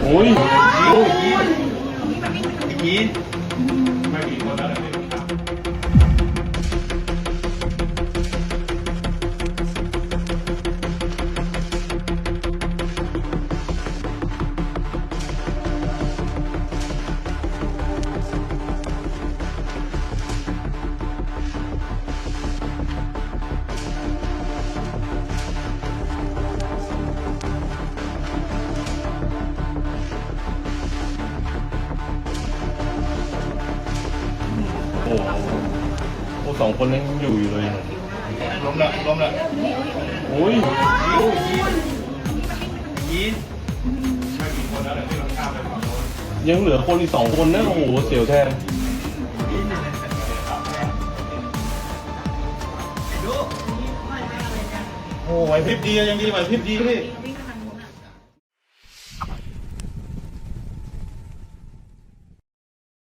โอ้ยยีนไม่มีคนแล้วเลยโอ้โหสองคนยังอยู่เลยล้มละโอ้ยยีนไม่มีคนแล้วที่เราข้ามไปฝั่งโน้นยังเหลือคนอีกสองคนนะโอ้โหเสียวแทนโอ้ไหวพริบดียังดีไหวพริบดีพี่